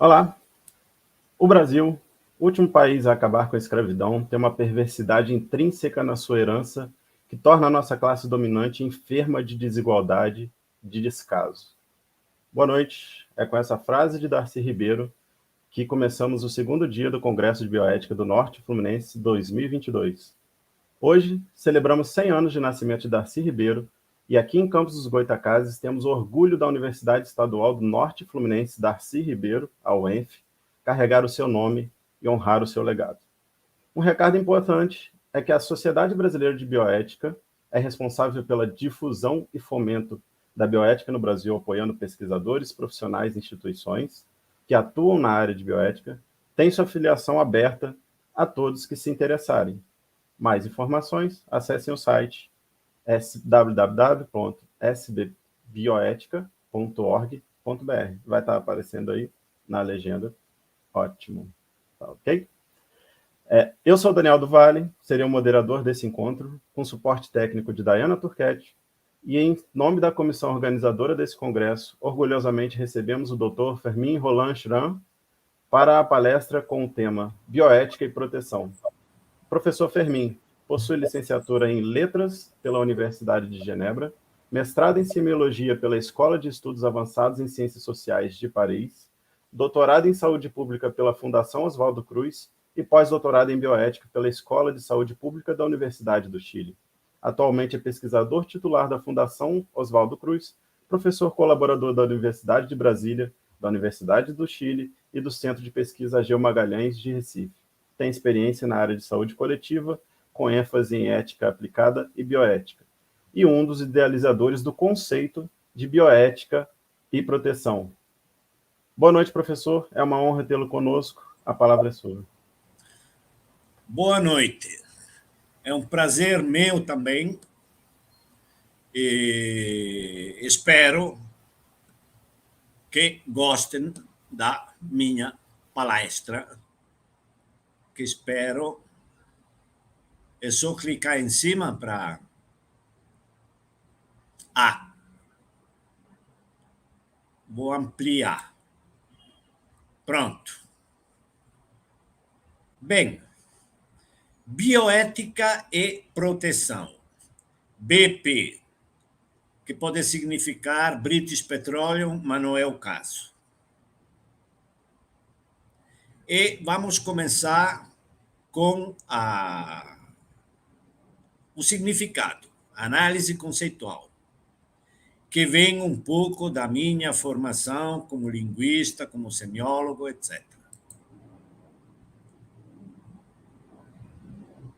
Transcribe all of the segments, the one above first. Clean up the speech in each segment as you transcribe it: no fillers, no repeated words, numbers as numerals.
Olá! O Brasil, último país a acabar com a escravidão, tem uma perversidade intrínseca na sua herança que torna a nossa classe dominante enferma de desigualdade, de descaso. Boa noite. É com essa frase de Darcy Ribeiro que começamos o segundo dia do Congresso de Bioética do Norte Fluminense 2022. Hoje, celebramos 100 anos de nascimento de Darcy Ribeiro e aqui em Campos dos Goytacazes temos orgulho da Universidade Estadual do Norte Fluminense Darcy Ribeiro, a UENF, carregar o seu nome e honrar o seu legado. Um recado importante é que a Sociedade Brasileira de Bioética é responsável pela difusão e fomento da bioética no Brasil, apoiando pesquisadores, profissionais e instituições que atuam na área de bioética, tem sua filiação aberta a todos que se interessarem. Mais informações, acessem o site www.sbbioetica.org.br. Vai estar aparecendo aí na legenda. Ótimo. Tá, ok? Eu sou o Daniel do Vale, serei o moderador desse encontro, com suporte técnico de Diana Turquete, e em nome da comissão organizadora desse congresso, orgulhosamente recebemos o Dr. Fermin Roland Schramm para a palestra com o tema Bioética e Proteção. Professor Fermin possui licenciatura em Letras pela Universidade de Genebra, mestrado em Semiologia pela Escola de Estudos Avançados em Ciências Sociais de Paris, doutorado em Saúde Pública pela Fundação Oswaldo Cruz e pós-doutorado em Bioética pela Escola de Saúde Pública da Universidade do Chile. Atualmente é pesquisador titular da Fundação Oswaldo Cruz, professor colaborador da Universidade de Brasília, da Universidade do Chile e do Centro de Pesquisa Ageu Magalhães de Recife. Tem experiência na área de saúde coletiva, com ênfase em ética aplicada e bioética, e um dos idealizadores do conceito de bioética e proteção. Boa noite, professor. É uma honra tê-lo conosco. A palavra é sua. Boa noite. É um prazer meu também. E espero que gostem da minha palestra. Que espero. É só clicar em cima para. Vou ampliar. Pronto. Bem, bioética e proteção. BP, que pode significar British Petroleum, mas não é o caso. E vamos começar com o significado, análise conceitual, que vem um pouco da minha formação como linguista, como semiólogo, etc.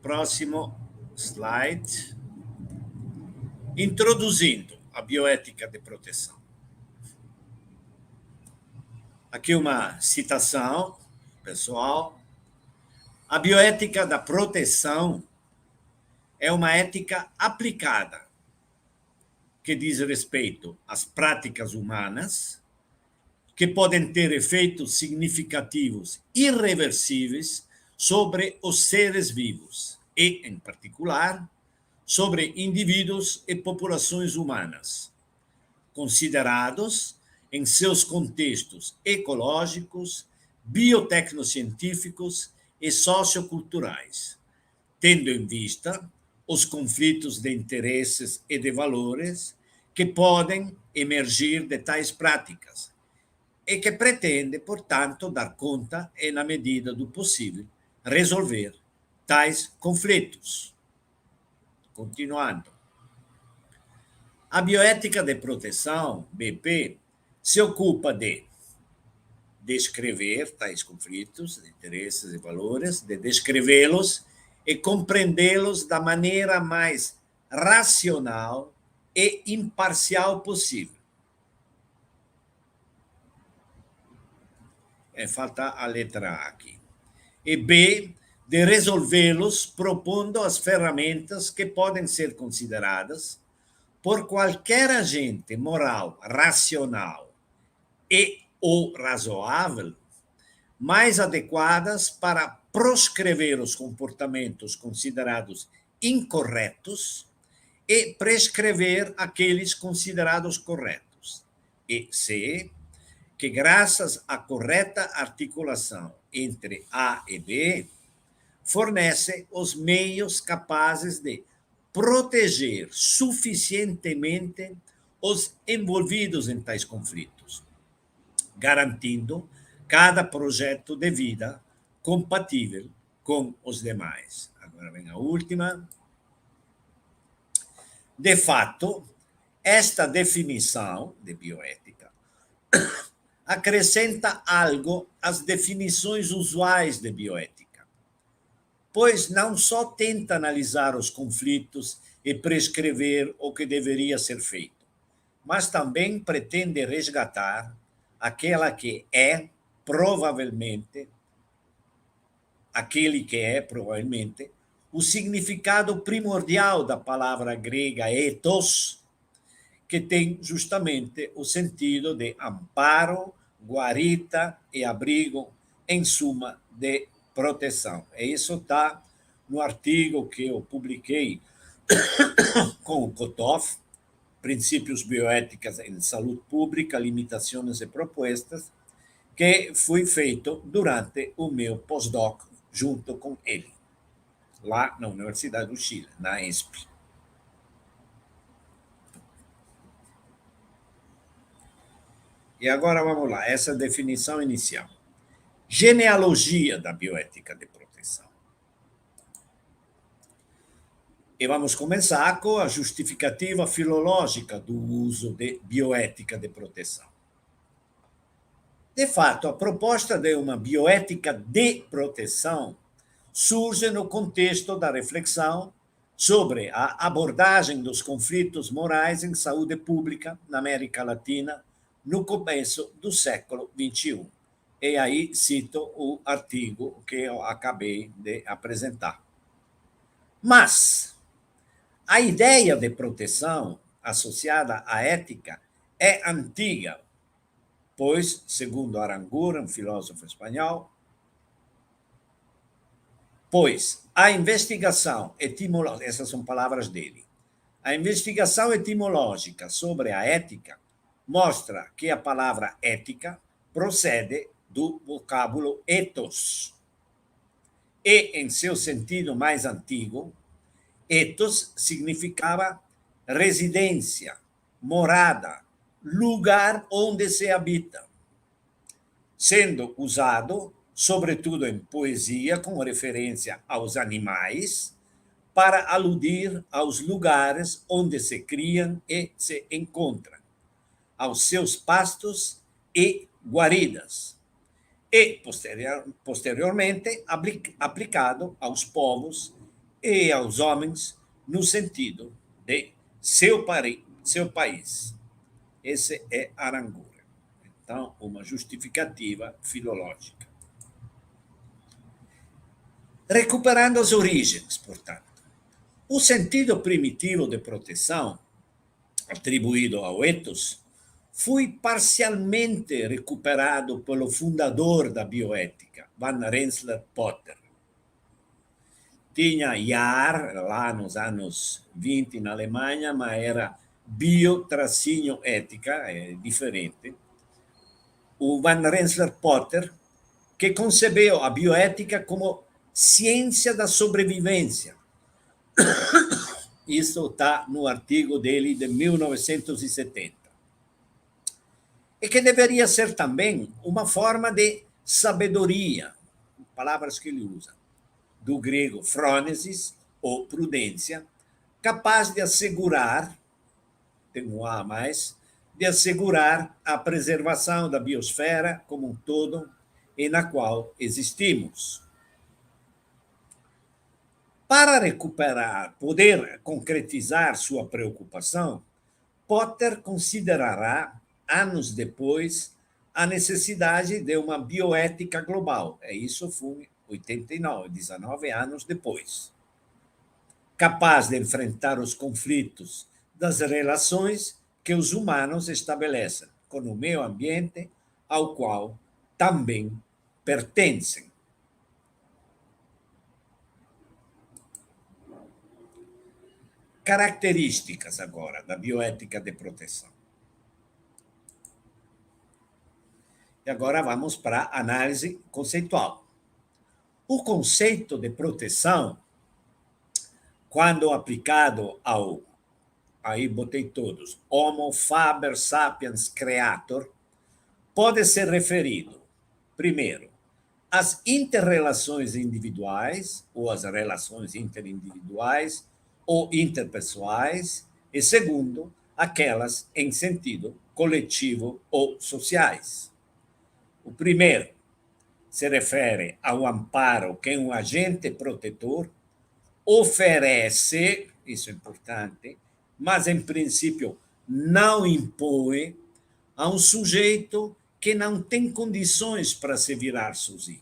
Próximo slide. Introduzindo a bioética de proteção. Aqui uma citação pessoal. A bioética da proteção é uma ética aplicada que diz respeito às práticas humanas que podem ter efeitos significativos irreversíveis sobre os seres vivos e, em particular, sobre indivíduos e populações humanas, considerados em seus contextos ecológicos, biotecnocientíficos e socioculturais, tendo em vista os conflitos de interesses e de valores que podem emergir de tais práticas e que pretende, portanto, dar conta e, na medida do possível, resolver tais conflitos. Continuando. A bioética de proteção, BP, se ocupa de descrever tais conflitos de interesses e valores, de descrevê-los e compreendê-los da maneira mais racional e imparcial possível. Falta a letra A aqui. E B, de resolvê-los propondo as ferramentas que podem ser consideradas por qualquer agente moral, racional e ou razoável, mais adequadas para proscrever os comportamentos considerados incorretos e prescrever aqueles considerados corretos. E C, que, graças à correta articulação entre A e B, fornece os meios capazes de proteger suficientemente os envolvidos em tais conflitos, garantindo cada projeto de vida compatível com os demais. Agora vem a última. De fato, esta definição de bioética acrescenta algo às definições usuais de bioética, pois não só tenta analisar os conflitos e prescrever o que deveria ser feito, mas também pretende resgatar aquele que é provavelmente o significado primordial da palavra grega ethos, que tem justamente o sentido de amparo, guarita e abrigo, em suma, de proteção. E isso está no artigo que eu publiquei com o Kotov, Princípios Bioéticas em Saúde Pública, Limitações e Propostas, que foi feito durante o meu pós-doc junto com ele, lá na Universidade do Chile, na ESP. E agora vamos lá, essa definição inicial. Genealogia da bioética de proteção. E vamos começar com a justificativa filológica do uso de bioética de proteção. De fato, a proposta de uma bioética de proteção surge no contexto da reflexão sobre a abordagem dos conflitos morais em saúde pública na América Latina no começo do século XXI. E aí cito o artigo que eu acabei de apresentar. Mas a ideia de proteção associada à ética é antiga, pois, segundo Aranguren, filósofo espanhol, a investigação etimológica, essas são palavras dele, a investigação etimológica sobre a ética mostra que a palavra ética procede do vocábulo ethos. E, em seu sentido mais antigo, ethos significava residência, morada, lugar onde se habita, sendo usado, sobretudo em poesia, com referência aos animais, para aludir aos lugares onde se criam e se encontram, aos seus pastos e guaridas, e, posteriormente, aplicado aos povos e aos homens no sentido de seu país. Esse é Aranguren. Então, uma justificativa filológica. Recuperando as origens, portanto, o sentido primitivo de proteção, atribuído ao ethos, foi parcialmente recuperado pelo fundador da bioética, Van Rensselaer Potter. Tinha IAR, lá nos anos 20 na Alemanha, mas era bio-ética, é diferente. O Van Rensselaer Potter, que concebeu a bioética como ciência da sobrevivência. Isso está no artigo dele de 1970. E que deveria ser também uma forma de sabedoria, palavras que ele usa, do grego phronesis, ou prudência, capaz de assegurar, tem um A a mais, de assegurar a preservação da biosfera como um todo e na qual existimos. Para recuperar, poder concretizar sua preocupação, Potter considerará, anos depois, a necessidade de uma bioética global. Isso foi em 89, 19 anos depois. Capaz de enfrentar os conflitos das relações que os humanos estabelecem com o meio ambiente ao qual também pertencem. Características agora da bioética de proteção. E agora vamos para a análise conceitual. O conceito de proteção, quando aplicado ao, aí botei todos, Homo faber sapiens creator, pode ser referido, primeiro, às interrelações individuais, ou às relações interindividuais ou interpessoais, e segundo, aquelas em sentido coletivo ou sociais. O primeiro se refere ao amparo que um agente protetor oferece, isso é importante, mas em princípio não impõe a um sujeito que não tem condições para se virar sozinho.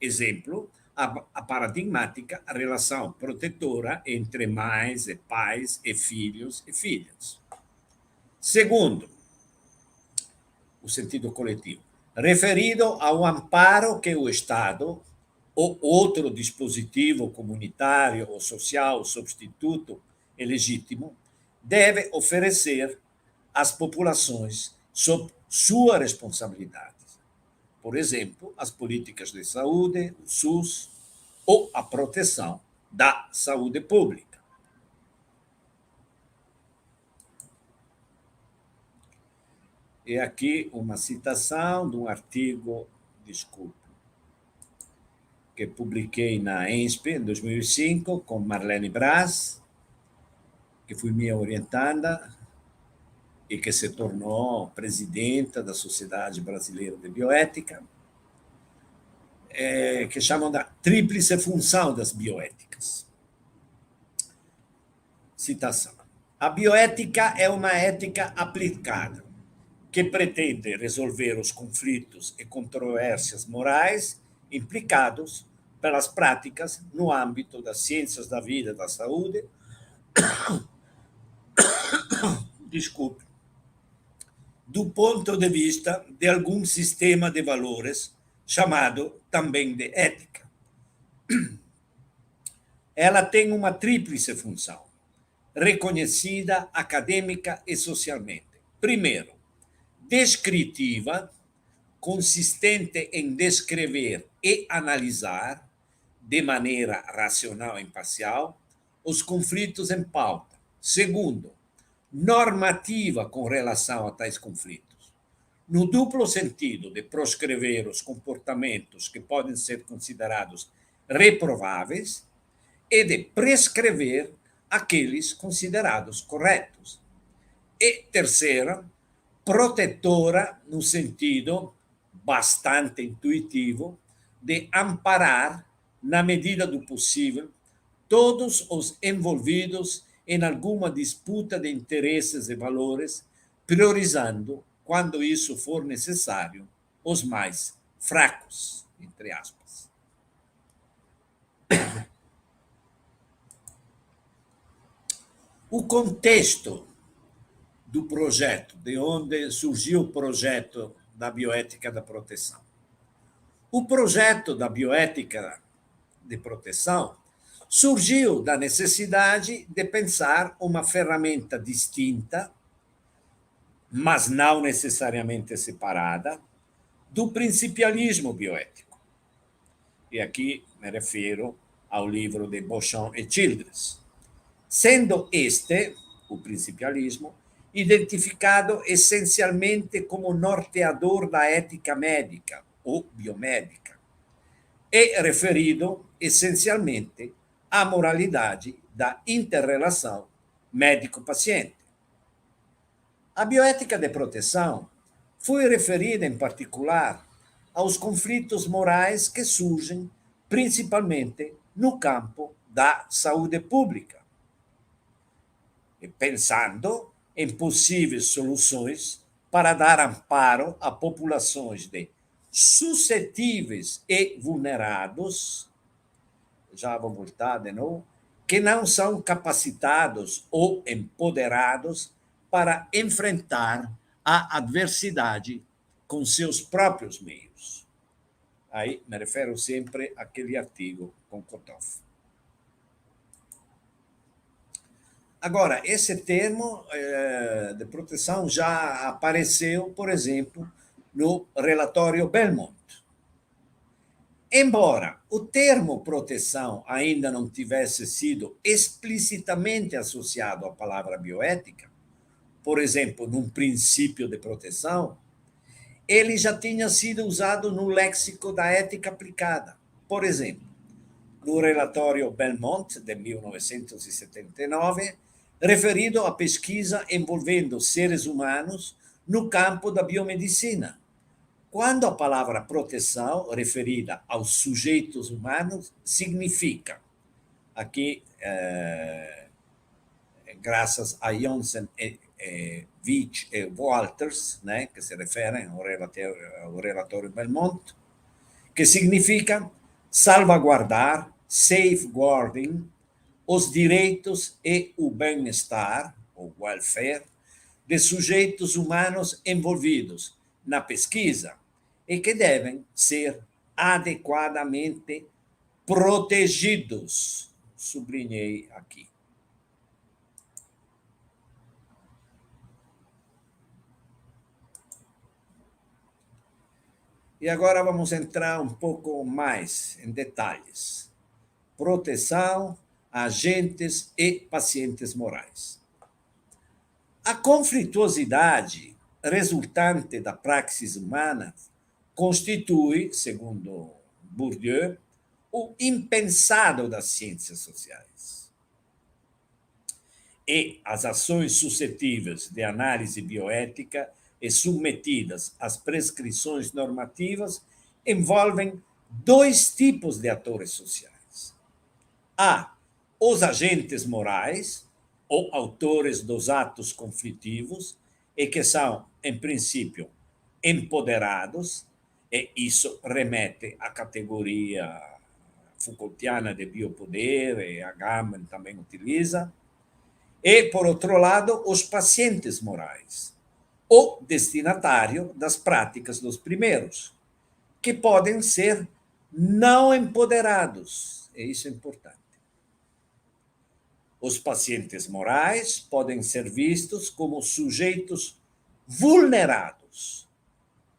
Exemplo, a paradigmática relação protetora entre mães e pais e filhos e filhas. Segundo, o sentido coletivo, referido ao amparo que o Estado ou outro dispositivo comunitário ou social substituto e legítimo deve oferecer às populações sob sua responsabilidade. Por exemplo, as políticas de saúde, o SUS, ou a proteção da saúde pública. E aqui uma citação de um artigo, desculpe, que publiquei na ENSP em 2005 com Marlene Braz, que foi minha orientada e que se tornou presidenta da Sociedade Brasileira de Bioética, que chamam da tríplice função das bioéticas. Citação. A bioética é uma ética aplicada que pretende resolver os conflitos e controvérsias morais implicados pelas práticas no âmbito das ciências da vida e da saúde, desculpe, do ponto de vista de algum sistema de valores chamado também de ética. Ela tem uma tríplice função, reconhecida acadêmica e socialmente. Primeiro, descritiva, consistente em descrever e analisar, de maneira racional e imparcial, os conflitos em pauta. Segundo, normativa com relação a tais conflitos, no duplo sentido de proscrever os comportamentos que podem ser considerados reprováveis e de prescrever aqueles considerados corretos. E terceira, protetora no sentido bastante intuitivo de amparar, na medida do possível, todos os envolvidos em alguma disputa de interesses e valores, priorizando, quando isso for necessário, os mais fracos, entre aspas. O contexto do projeto, de onde surgiu o projeto da bioética da proteção. O projeto da bioética de proteção surgiu da necessidade de pensar uma ferramenta distinta, mas não necessariamente separada, do principialismo bioético. E aqui me refiro ao livro de Beauchamp e Childress. Sendo este, o principialismo, identificado essencialmente como norteador da ética médica ou biomédica, e referido essencialmente à moralidade da interrelação médico-paciente. A bioética de proteção foi referida, em particular, aos conflitos morais que surgem principalmente no campo da saúde pública, e pensando em possíveis soluções para dar amparo a populações de suscetíveis e vulnerados, já vou voltar de novo, que não são capacitados ou empoderados para enfrentar a adversidade com seus próprios meios. Aí me refiro sempre àquele artigo com Kotoff. Agora, esse termo de proteção já apareceu, por exemplo, no relatório Belmont. Embora o termo proteção ainda não tivesse sido explicitamente associado à palavra bioética, por exemplo, num princípio de proteção, ele já tinha sido usado no léxico da ética aplicada. Por exemplo, no relatório Belmont, de 1979, referido à pesquisa envolvendo seres humanos no campo da biomedicina, quando a palavra proteção, referida aos sujeitos humanos, significa, aqui, graças a Johnson, Veitch e Walters, né, que se referem ao relatório Belmont, que significa salvaguardar, safeguarding, os direitos e o bem-estar, o welfare, de sujeitos humanos envolvidos na pesquisa e que devem ser adequadamente protegidos. Sublinhei aqui. E agora vamos entrar um pouco mais em detalhes. Proteção, agentes e pacientes morais. A conflituosidade resultante da praxis humana constitui, segundo Bourdieu, o impensado das ciências sociais. E as ações suscetíveis de análise bioética e submetidas às prescrições normativas envolvem dois tipos de atores sociais. Há os agentes morais, ou autores dos atos conflitivos, e que são, em princípio, empoderados, e isso remete à categoria Foucaultiana de biopoder, e a Gammon também utiliza, e, por outro lado, os pacientes morais, o destinatário das práticas dos primeiros, que podem ser não empoderados, e isso é importante. Os pacientes morais podem ser vistos como sujeitos vulnerados,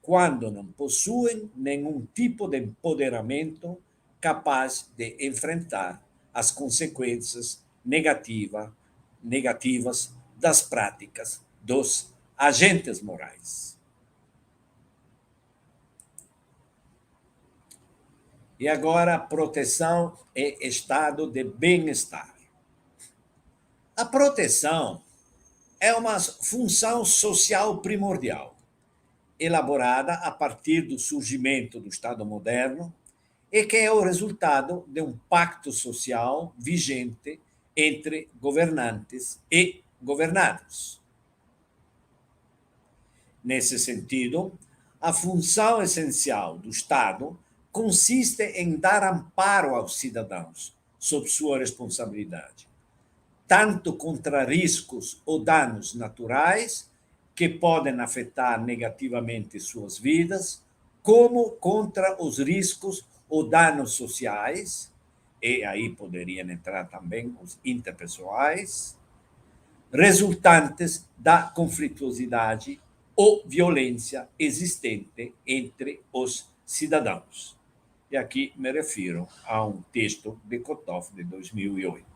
quando não possuem nenhum tipo de empoderamento capaz de enfrentar as consequências negativas das práticas dos agentes morais. E agora, proteção e estado de bem-estar. A proteção é uma função social primordial, elaborada a partir do surgimento do Estado moderno e que é o resultado de um pacto social vigente entre governantes e governados. Nesse sentido, a função essencial do Estado consiste em dar amparo aos cidadãos sob sua responsabilidade, tanto contra riscos ou danos naturais que podem afetar negativamente suas vidas, como contra os riscos ou danos sociais, e aí poderiam entrar também os interpessoais, resultantes da conflituosidade ou violência existente entre os cidadãos. E aqui me refiro a um texto de Kotov de 2008.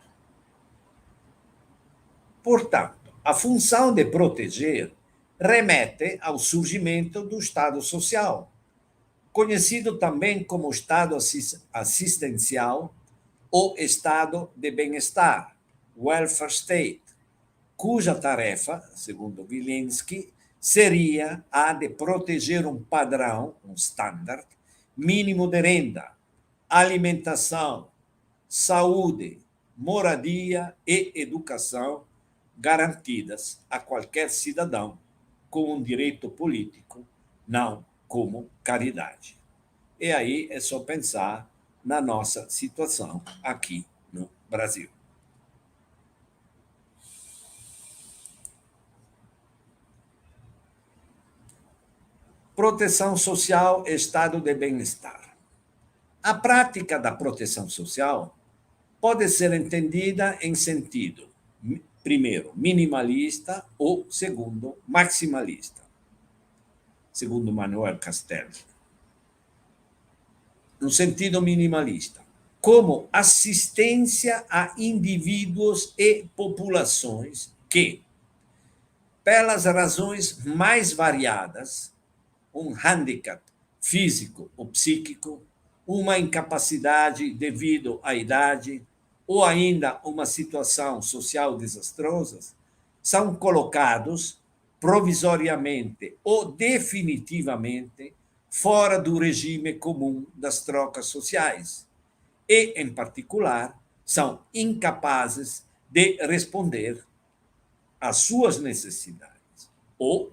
Portanto, a função de proteger remete ao surgimento do Estado social, conhecido também como Estado assistencial ou Estado de bem-estar, welfare state, cuja tarefa, segundo Wilinski, seria a de proteger um padrão, um standard, mínimo de renda, alimentação, saúde, moradia e educação garantidas a qualquer cidadão com um direito político, não como caridade. E aí é só pensar na nossa situação aqui no Brasil. Proteção social, estado de bem-estar. A prática da proteção social pode ser entendida em sentido, primeiro, minimalista ou, segundo, maximalista. segundo Manuel Castells, no sentido minimalista, como assistência a indivíduos e populações que, pelas razões mais variadas, um handicap físico ou psíquico, uma incapacidade devido à idade ou ainda uma situação social desastrosa, são colocados provisoriamente ou definitivamente fora do regime comum das trocas sociais e, em particular, são incapazes de responder às suas necessidades ou,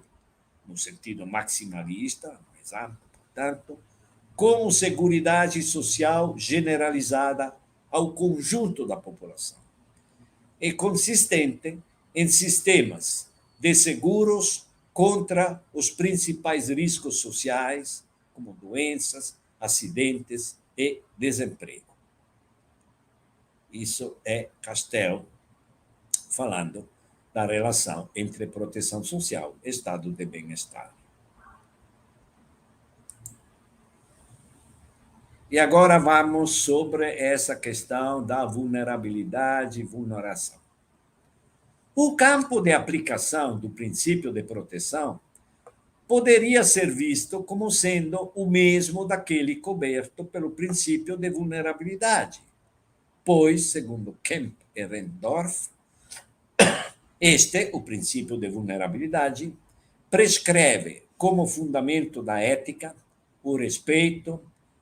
no sentido maximalista, mais amplo, portanto, com seguridade social generalizada ao conjunto da população e consistente em sistemas de seguros contra os principais riscos sociais, como doenças, acidentes e desemprego. Isso é Castel falando da relação entre proteção social e estado de bem-estar. E agora vamos sobre essa questão da vulnerabilidade e vulneração. O campo de aplicação do princípio de proteção poderia ser visto como sendo o mesmo daquele coberto pelo princípio de vulnerabilidade, pois, segundo Kemp e Rendorf, o princípio de vulnerabilidade, prescreve como fundamento da ética o respeito,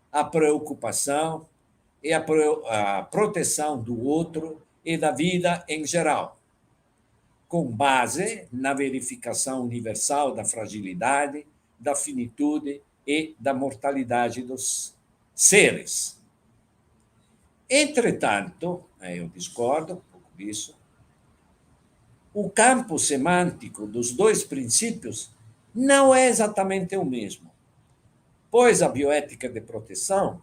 a preocupação e a proteção do outro e da vida em geral, com base na verificação universal da fragilidade, da finitude e da mortalidade dos seres. Entretanto, eu discordo um pouco disso, o campo semântico dos dois princípios não é exatamente o mesmo, pois a bioética de proteção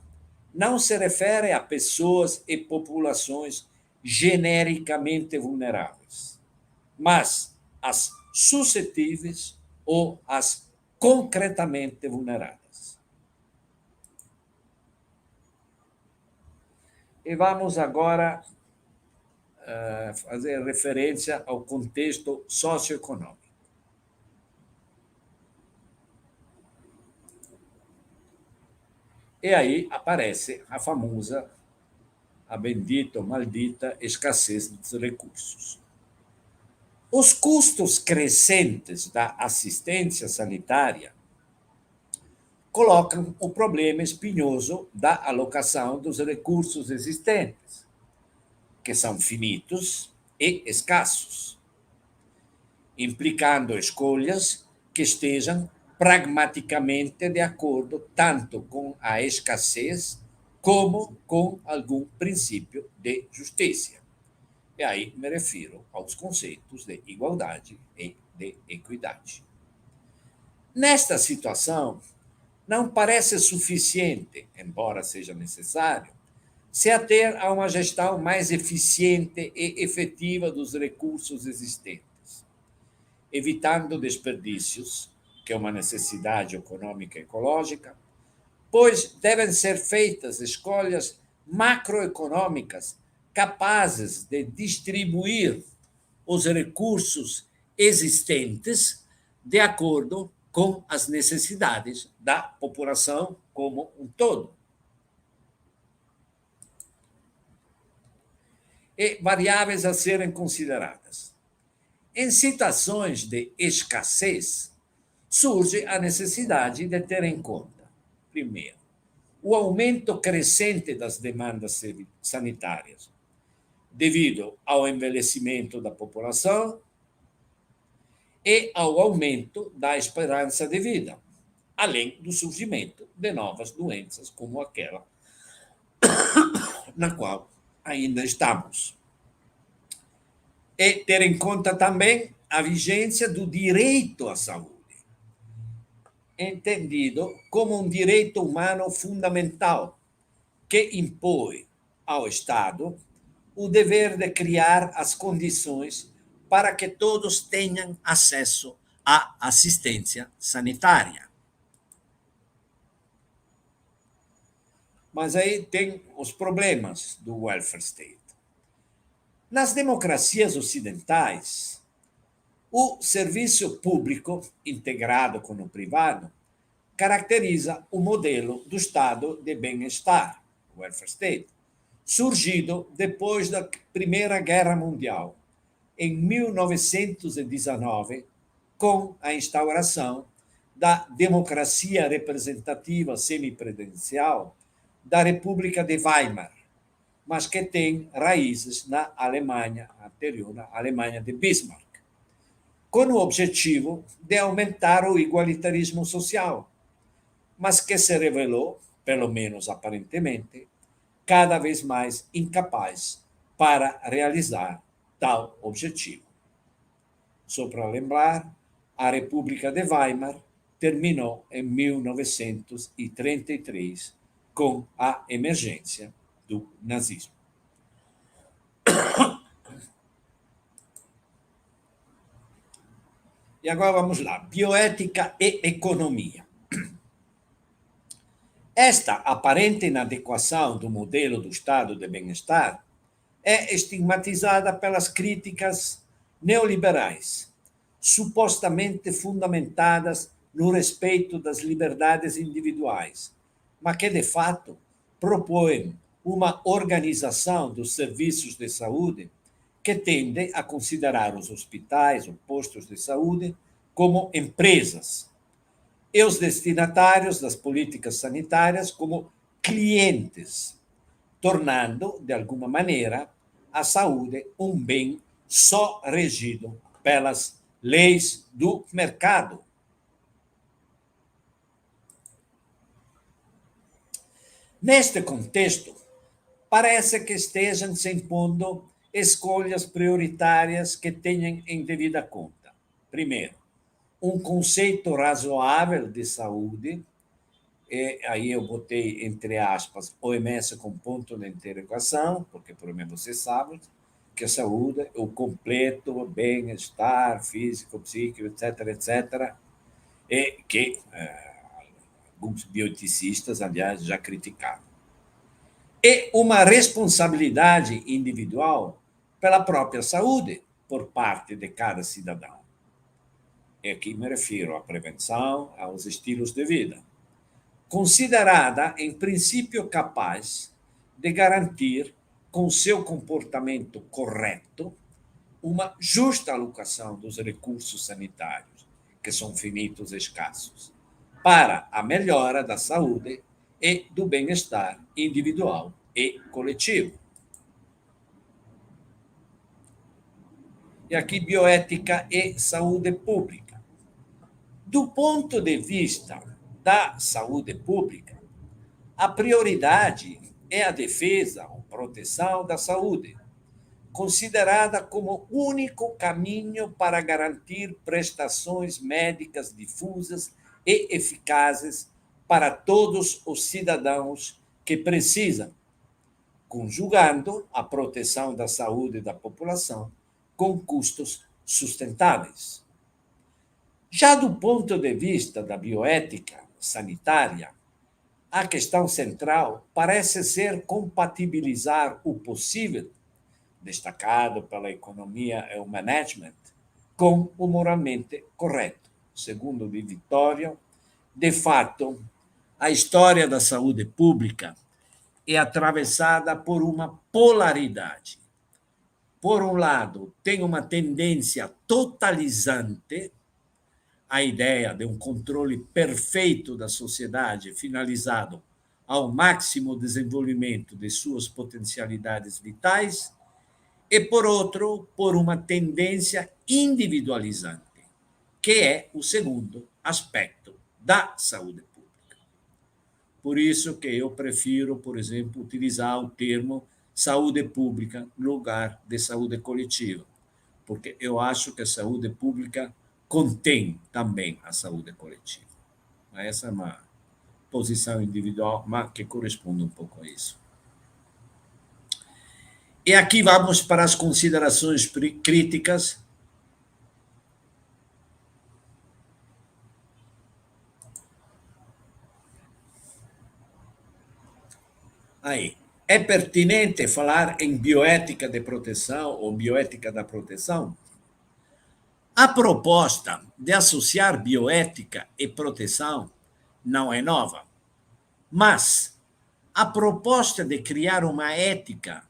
não se refere a pessoas e populações genericamente vulneráveis, mas às suscetíveis ou às concretamente vulneradas. E vamos agora fazer referência ao contexto socioeconômico. E aí aparece a famosa, a bendita ou maldita escassez dos recursos. Os custos crescentes da assistência sanitária colocam o problema espinhoso da alocação dos recursos existentes, que são finitos e escassos, implicando escolhas que estejam pragmaticamente de acordo tanto com a escassez como com algum princípio de justiça. E aí me refiro aos conceitos de igualdade e de equidade. Nesta situação, não parece suficiente, embora seja necessário, se ater a uma gestão mais eficiente e efetiva dos recursos existentes, evitando desperdícios, que é uma necessidade econômica e ecológica, pois devem ser feitas escolhas macroeconômicas capazes de distribuir os recursos existentes de acordo com as necessidades da população como um todo. E variáveis a serem consideradas. Em situações de escassez, surge a necessidade de ter em conta, primeiro, o aumento crescente das demandas sanitárias, devido ao envelhecimento da população e ao aumento da esperança de vida, além do surgimento de novas doenças, como aquela na qual ainda estamos. E ter em conta também a vigência do direito à saúde, entendido como um direito humano fundamental que impõe ao Estado o dever de criar as condições para que todos tenham acesso à assistência sanitária. Mas aí tem os problemas do welfare state. Nas democracias ocidentais, o serviço público, integrado com o privado, caracteriza o modelo do estado de bem-estar, welfare state, surgido depois da Primeira Guerra Mundial, em 1919, com a instauração da democracia representativa semipresidencial da República de Weimar, mas que tem raízes na Alemanha anterior, na Alemanha de Bismarck, com o objetivo de aumentar o igualitarismo social, mas que se revelou, pelo menos aparentemente, cada vez mais incapaz para realizar tal objetivo. Só para lembrar, a República de Weimar terminou em 1933 com a emergência do nazismo. E agora vamos lá, bioética e economia. Esta aparente inadequação do modelo do estado de bem-estar é estigmatizada pelas críticas neoliberais, supostamente fundamentadas no respeito das liberdades individuais, mas que, de fato, propõem uma organização dos serviços de saúde que tende a considerar os hospitais ou postos de saúde como empresas e os destinatários das políticas sanitárias como clientes, tornando, de alguma maneira, a saúde um bem só regido pelas leis do mercado. Neste contexto, parece que estejam se impondo escolhas prioritárias que tenham em devida conta. Primeiro, um conceito razoável de saúde, e aí eu botei entre aspas OMS com ponto de interrogação, porque por mim você sabe que a saúde é o completo bem-estar físico, psíquico, etc, etc, e que alguns bioticistas, aliás, já criticaram. E uma responsabilidade individual pela própria saúde por parte de cada cidadão. E aqui me refiro à prevenção, aos estilos de vida, considerada em princípio capaz de garantir, com seu comportamento correto, uma justa alocação dos recursos sanitários, que são finitos e escassos, para a melhora da saúde e do bem-estar individual e coletivo. E aqui, bioética e saúde pública. Do ponto de vista da saúde pública, a prioridade é a defesa ou proteção da saúde, considerada como único caminho para garantir prestações médicas difusas e eficazes para todos os cidadãos que precisam, conjugando a proteção da saúde da população com custos sustentáveis. Já do ponto de vista da bioética sanitária, a questão central parece ser compatibilizar o possível, destacado pela economia e o management, com o moralmente correto. Segundo Di Vittorio, de fato, a história da saúde pública é atravessada por uma polaridade. Por um lado, tem uma tendência totalizante, a ideia de um controle perfeito da sociedade finalizado ao máximo desenvolvimento de suas potencialidades vitais, e, por outro, por uma tendência individualizante, que é o segundo aspecto da saúde pública. Por isso que eu prefiro, por exemplo, utilizar o termo saúde pública no lugar de saúde coletiva, porque eu acho que a saúde pública contém também a saúde coletiva. Essa é uma posição individual, mas que corresponde um pouco a isso. E aqui vamos para as considerações críticas. Aí, é pertinente falar em bioética de proteção ou bioética da proteção? A proposta de associar bioética e proteção não é nova, mas a proposta de criar uma ética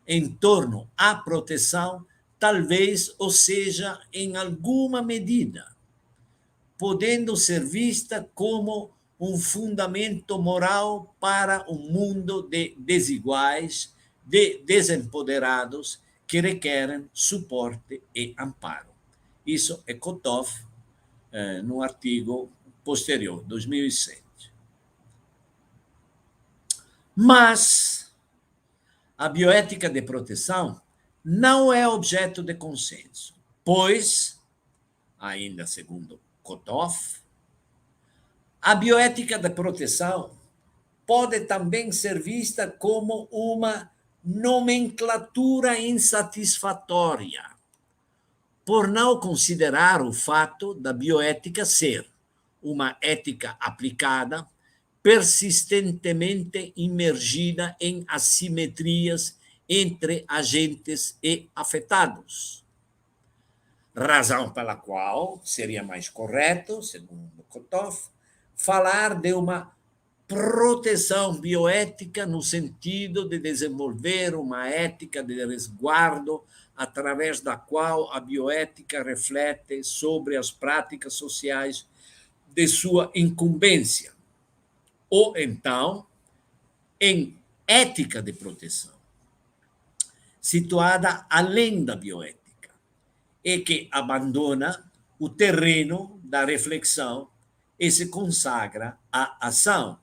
em torno à proteção talvez o seja em alguma medida, podendo ser vista como um fundamento moral para um mundo de desiguais, de desempoderados que requerem suporte e amparo. Isso é Kotov, no artigo posterior, 2007. Mas a bioética de proteção não é objeto de consenso, pois, ainda segundo Kotov, a bioética da proteção pode também ser vista como uma nomenclatura insatisfatória, por não considerar o fato da bioética ser uma ética aplicada, persistentemente imergida em assimetrias entre agentes e afetados. Razão pela qual seria mais correto, segundo Kotov, falar de uma proteção bioética no sentido de desenvolver uma ética de resguardo através da qual a bioética reflete sobre as práticas sociais de sua incumbência. Ou então, em ética de proteção, situada além da bioética, e que abandona o terreno da reflexão e se consagra à ação,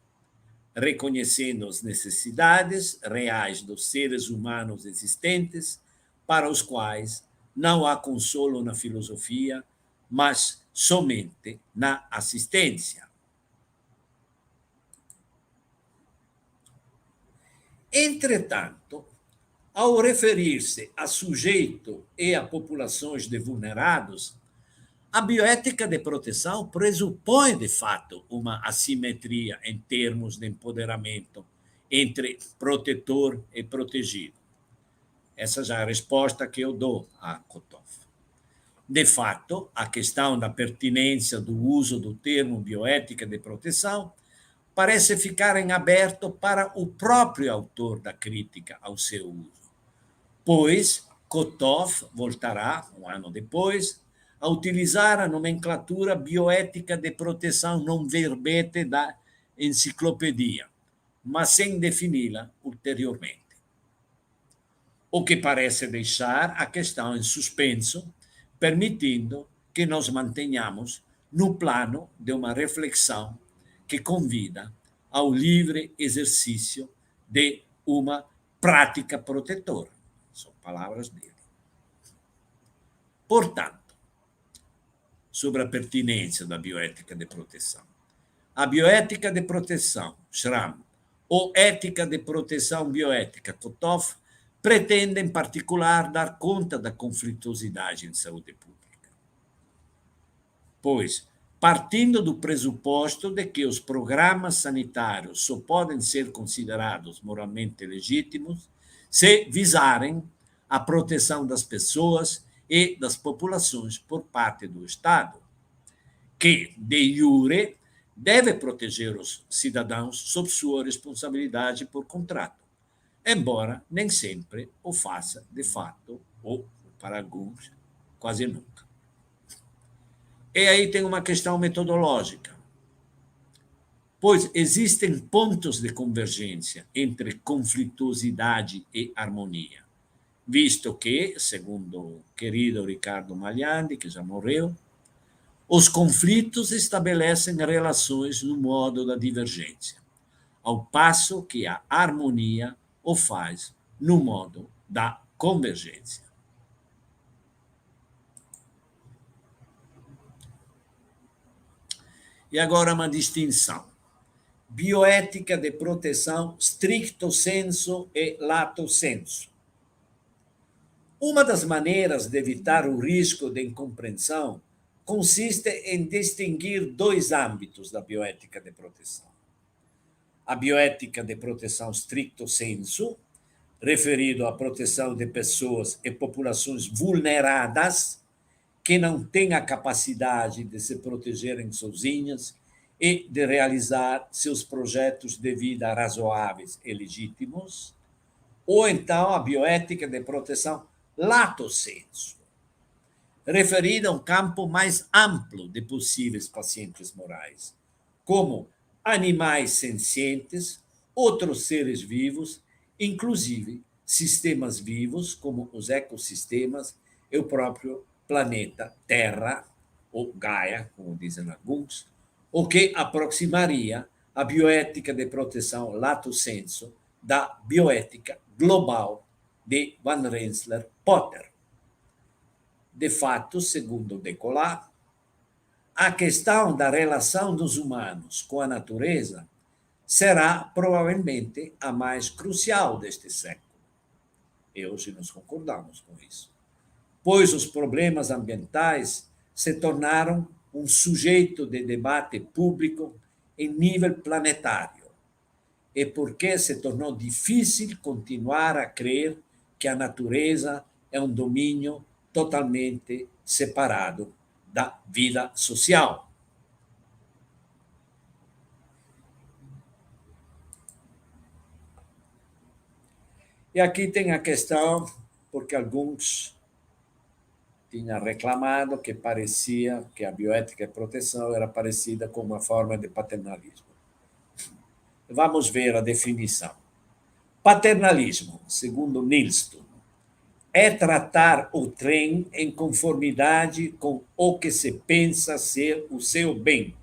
reconhecendo as necessidades reais dos seres humanos existentes, para os quais não há consolo na filosofia, mas somente na assistência. Entretanto, ao referir-se a sujeito e a populações de vulnerados, a bioética de proteção pressupõe, de fato, uma assimetria em termos de empoderamento entre protetor e protegido. Essa já é a resposta que eu dou a Kotov. De fato, a questão da pertinência do uso do termo bioética de proteção parece ficar em aberto para o próprio autor da crítica ao seu uso, pois Kotov voltará, um ano depois, a utilizar a nomenclatura bioética de proteção non verbete da enciclopedia, mas sem defini-la ulteriormente. O que parece deixar a questão em suspenso, permitindo que nos mantenhamos no plano de uma reflexão que convida ao livre exercício de uma prática protetora. São palavras dele. Portanto, sobre a pertinência da bioética de proteção. A bioética de proteção, Schramm, ou ética de proteção bioética, Kotov, pretende, em particular, dar conta da conflituosidade em saúde pública. Pois, partindo do pressuposto de que os programas sanitários só podem ser considerados moralmente legítimos se visarem a proteção das pessoas e das populações por parte do Estado, que, de jure, deve proteger os cidadãos sob sua responsabilidade por contrato, embora nem sempre o faça de fato, ou, para alguns, quase nunca. E aí tem uma questão metodológica, pois existem pontos de convergência entre conflituosidade e harmonia, visto que, segundo o querido Ricardo Magliandi, que já morreu, os conflitos estabelecem relações no modo da divergência, ao passo que a harmonia o faz no modo da convergência. E agora uma distinção. Bioética de proteção stricto sensu e lato sensu. Uma das maneiras de evitar o risco de incompreensão consiste em distinguir dois âmbitos da bioética de proteção. a bioética de proteção stricto sensu, referido à proteção de pessoas e populações vulneradas que não têm a capacidade de se protegerem sozinhas e de realizar seus projetos de vida razoáveis e legítimos, ou então a bioética de proteção lato sensu, referida a um campo mais amplo de possíveis pacientes morais, como animais sencientes, outros seres vivos, inclusive sistemas vivos, como os ecossistemas e o próprio planeta Terra, ou Gaia, como dizem alguns, o que aproximaria a bioética de proteção lato sensu da bioética global de Van Rensselaer Potter. De fato, segundo Decolat, a questão da relação dos humanos com a natureza será provavelmente a mais crucial deste século. E hoje nós concordamos com isso. Pois os problemas ambientais se tornaram um sujeito de debate público em nível planetário. E porque se tornou difícil continuar a crer que a natureza é um domínio totalmente separado da vida social. E aqui tem a questão, porque alguns tinham reclamado que parecia que a bioética de proteção era parecida com uma forma de paternalismo. Vamos ver a definição. Paternalismo, segundo Nilsson, é tratar o trem em conformidade com o que se pensa ser o seu bem,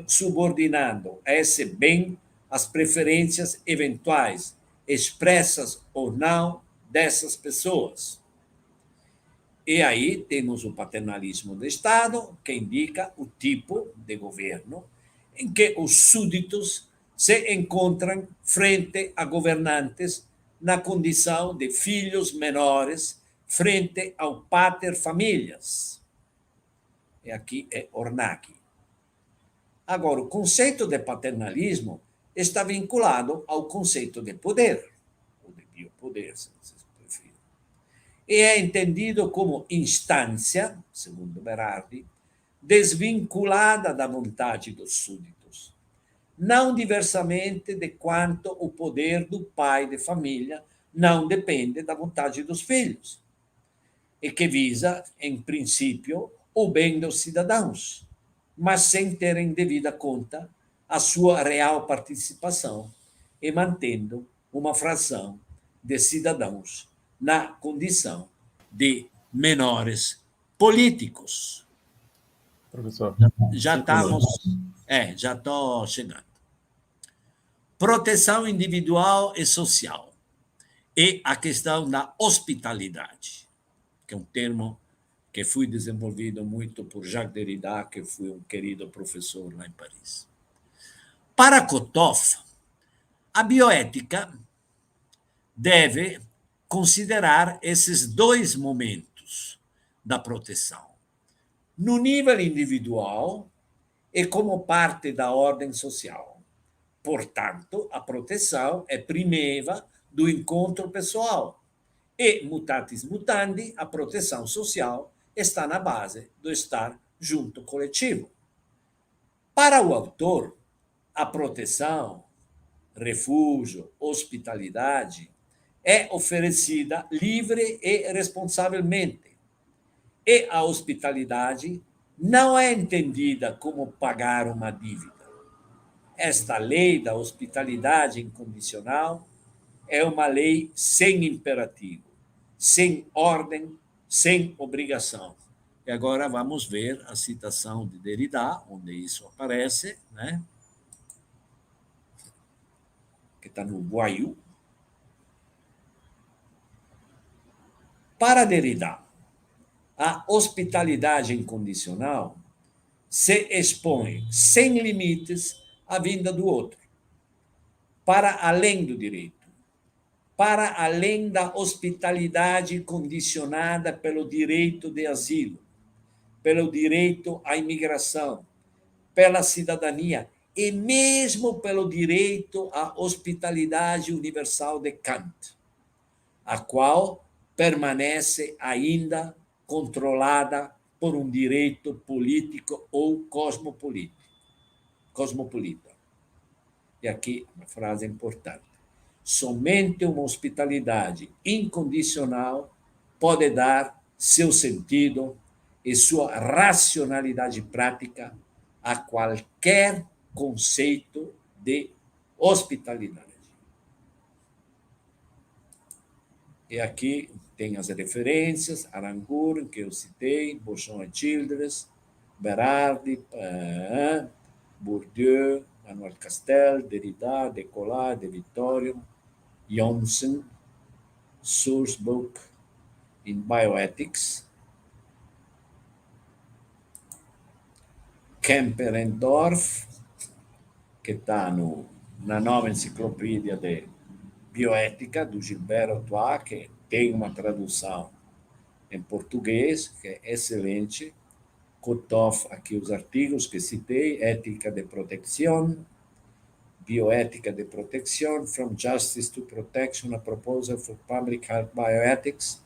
subordinando a esse bem as preferências eventuais, expressas ou não, dessas pessoas. E aí temos o paternalismo do Estado, que indica o tipo de governo em que os súditos se encontram frente a governantes na condição de filhos menores frente ao pater familias. E aqui é Ornaghi. Agora, o conceito de paternalismo está vinculado ao conceito de poder, ou de biopoder, se vocês preferem. E é entendido como instância, segundo Berardi, desvinculada da vontade dos súditos, não diversamente de quanto o poder do pai de família não depende da vontade dos filhos, e que visa, em princípio, o bem dos cidadãos, mas sem ter em devida conta a sua real participação e mantendo uma fração de cidadãos na condição de menores políticos. Professor, Já estamos. Já estou chegando. Proteção individual e social. E a questão da hospitalidade, que é um termo que foi desenvolvido muito por Jacques Derrida, que foi um querido professor lá em Paris. Para Kotov, a bioética deve considerar esses dois momentos da proteção, no nível individual e como parte da ordem social. Portanto, a proteção é primeva do encontro pessoal e, mutatis mutandi, a proteção social está na base do estar junto coletivo. Para o autor, a proteção, refúgio, hospitalidade é oferecida livre e responsavelmente. E a hospitalidade não é entendida como pagar uma dívida. Esta lei da hospitalidade incondicional é uma lei sem imperativo, sem ordem, sem obrigação. E agora vamos ver a citação de Derrida, onde isso aparece, né? Que está no Boiou. Para Derrida, a hospitalidade incondicional se expõe sem limites à vinda do outro, para além do direito, para além da hospitalidade condicionada pelo direito de asilo, pelo direito à imigração, pela cidadania e mesmo pelo direito à hospitalidade universal de Kant, a qual permanece ainda controlada por um direito político ou cosmopolita. E aqui uma frase importante. Somente uma hospitalidade incondicional pode dar seu sentido e sua racionalidade prática a qualquer conceito de hospitalidade. E aqui tem as referências, Aranguren, que eu citei, Beauchamp e Childress, Berardi, Bourdieu, Manuel Castel, Derrida, Descola, De Vittorio, Johnson, Source Book in Bioethics, Kemperendorf, que está na nova enciclopédia de bioética do Gilberto Autois, que tem uma tradução em português, que é excelente. Kotov, aqui os artigos que citei, Ética de Proteção, Bioética de Proteção, From Justice to Protection, a Proposal for Public Health Bioethics,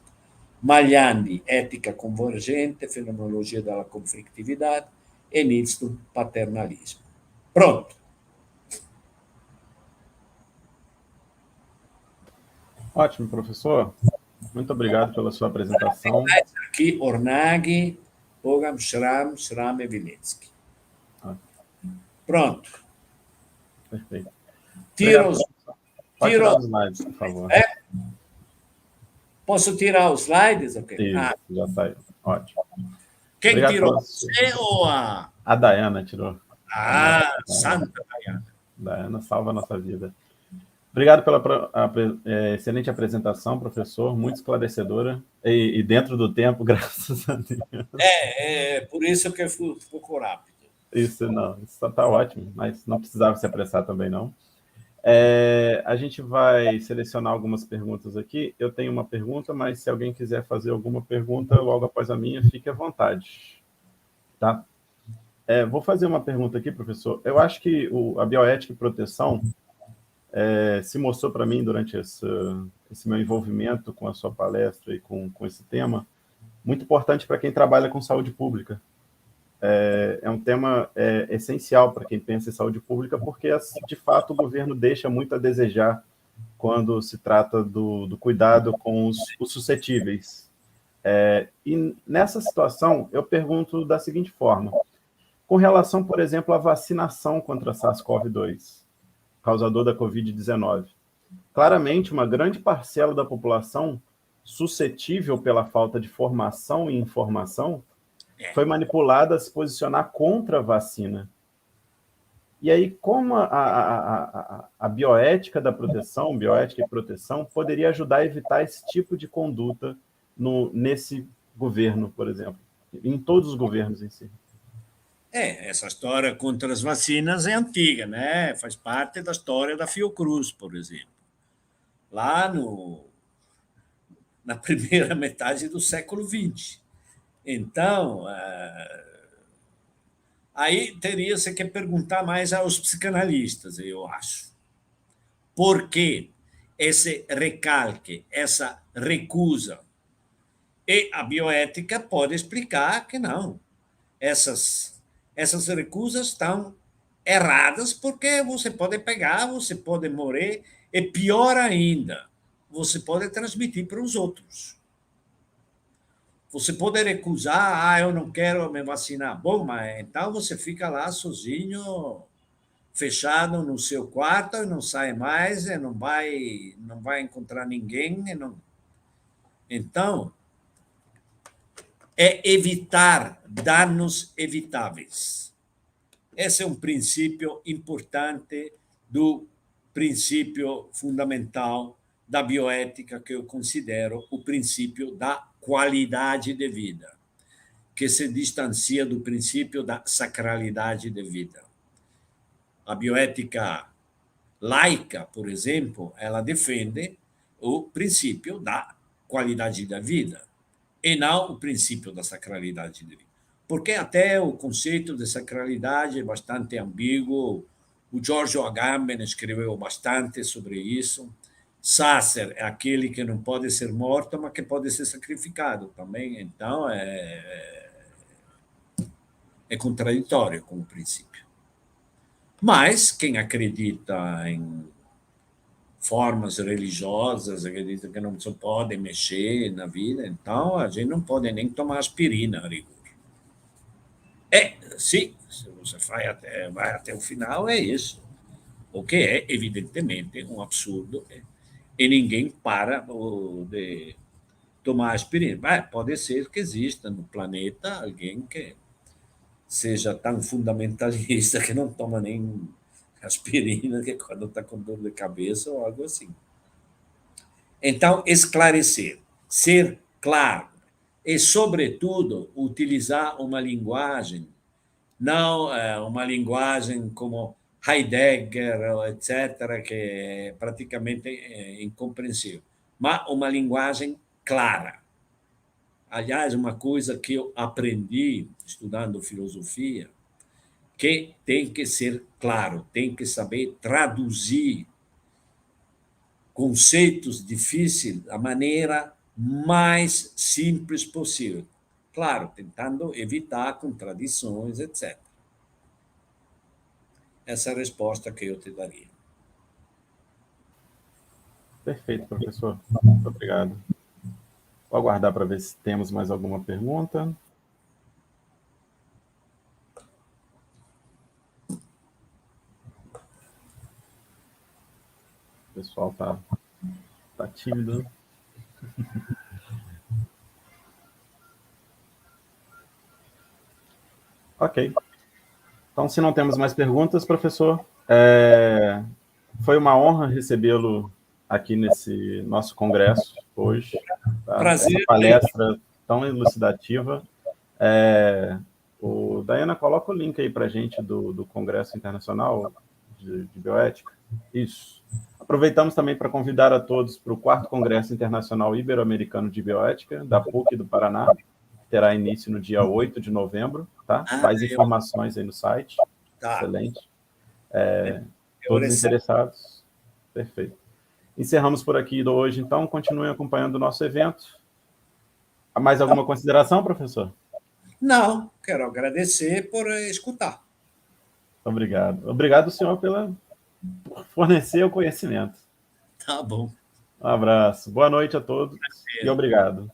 Magliandi, Ética Convergente, Fenomenologia da Conflitividade, e Nilsson, Paternalismo. Pronto. Ótimo, professor. Muito obrigado pela sua apresentação. Aqui, Ornaghi, Pogam, Schramm e Viletsky. Pronto. Perfeito. Tira Pode tirar os slides, por favor. Posso tirar os slides? Okay. Isso, já está aí. Ótimo. Quem obrigado tirou? Você ou a... A Dayana tirou. Santa Dayana. Dayana salva a nossa vida. Obrigado pela excelente apresentação, professor, muito esclarecedora e dentro do tempo, graças a Deus. Por isso que eu fui um pouco rápido. Isso está ótimo, mas não precisava se apressar também, não. A gente vai selecionar algumas perguntas aqui. Eu tenho uma pergunta, mas se alguém quiser fazer alguma pergunta logo após a minha, fique à vontade. Tá? Vou fazer uma pergunta aqui, professor. Eu acho que a bioética e proteção se mostrou para mim durante esse meu envolvimento com a sua palestra e com esse tema, muito importante para quem trabalha com saúde pública. É um tema essencial para quem pensa em saúde pública, porque, de fato, o governo deixa muito a desejar quando se trata do cuidado com os suscetíveis. E nessa situação, eu pergunto da seguinte forma: com relação, por exemplo, à vacinação contra a SARS-CoV-2, causador da Covid-19. Claramente, uma grande parcela da população suscetível pela falta de formação e informação foi manipulada a se posicionar contra a vacina. E aí, como a bioética da proteção, bioética e proteção, poderia ajudar a evitar esse tipo de conduta nesse governo, por exemplo, em todos os governos em si? Essa história contra as vacinas é antiga, né? Faz parte da história da Fiocruz, por exemplo. Lá na primeira metade do século XX. Então, aí teria-se que perguntar mais aos psicanalistas, eu acho. Por que esse recalque, essa recusa? E a bioética pode explicar que não. Essas recusas estão erradas porque você pode pegar, você pode morrer, e pior ainda, você pode transmitir para os outros. Você pode recusar, eu não quero me vacinar. Bom, mas então você fica lá sozinho, fechado no seu quarto e não sai mais, e não vai encontrar ninguém. Então, é evitar danos evitáveis. Esse é um princípio importante do princípio fundamental da bioética, que eu considero o princípio da qualidade de vida, que se distancia do princípio da sacralidade de vida. A bioética laica, por exemplo, ela defende o princípio da qualidade da vida e não o princípio da sacralidade de vida. Porque até o conceito de sacralidade é bastante ambíguo, O Giorgio Agamben escreveu bastante sobre isso. Sasser é aquele que não pode ser morto, mas que pode ser sacrificado também. Então, é contraditório como princípio. Mas quem acredita em formas religiosas, acredita que não se pode mexer na vida, então a gente não pode nem tomar aspirina a rigor. Sim, se você vai até o final, é isso. O que é, evidentemente, um absurdo. E ninguém para de tomar aspirina. Pode ser que exista no planeta alguém que seja tão fundamentalista que não toma nem aspirina que quando está com dor de cabeça ou algo assim. Então, esclarecer, ser claro e, sobretudo, utilizar uma linguagem, não uma linguagem como Heidegger, etc., que é praticamente incompreensível, mas uma linguagem clara. Aliás, uma coisa que eu aprendi estudando filosofia, que tem que ser claro, tem que saber traduzir conceitos difíceis da maneira mais simples possível. Claro, tentando evitar contradições, etc. Essa é a resposta que eu te daria. Perfeito, professor. Muito obrigado. Vou aguardar para ver se temos mais alguma pergunta. O pessoal tá tímido. Ok. Então, se não temos mais perguntas, professor, foi uma honra recebê-lo aqui nesse nosso congresso hoje. Tá? Prazer. Essa palestra tão elucidativa. O Daiana, coloca o link aí para a gente do Congresso Internacional de Bioética. Isso. Aproveitamos também para convidar a todos para o 4º Congresso Internacional Ibero-Americano de Bioética, da PUC do Paraná, que terá início no dia 8 de novembro. Tá? Mais informações aí no site. Tá. Excelente. Todos interessados? Perfeito. Encerramos por aqui hoje, então. Continuem acompanhando o nosso evento. Há mais alguma consideração, professor? Não, quero agradecer por escutar. Obrigado. Obrigado, senhor, por fornecer o conhecimento. Tá bom. Um abraço. Boa noite a todos e obrigado.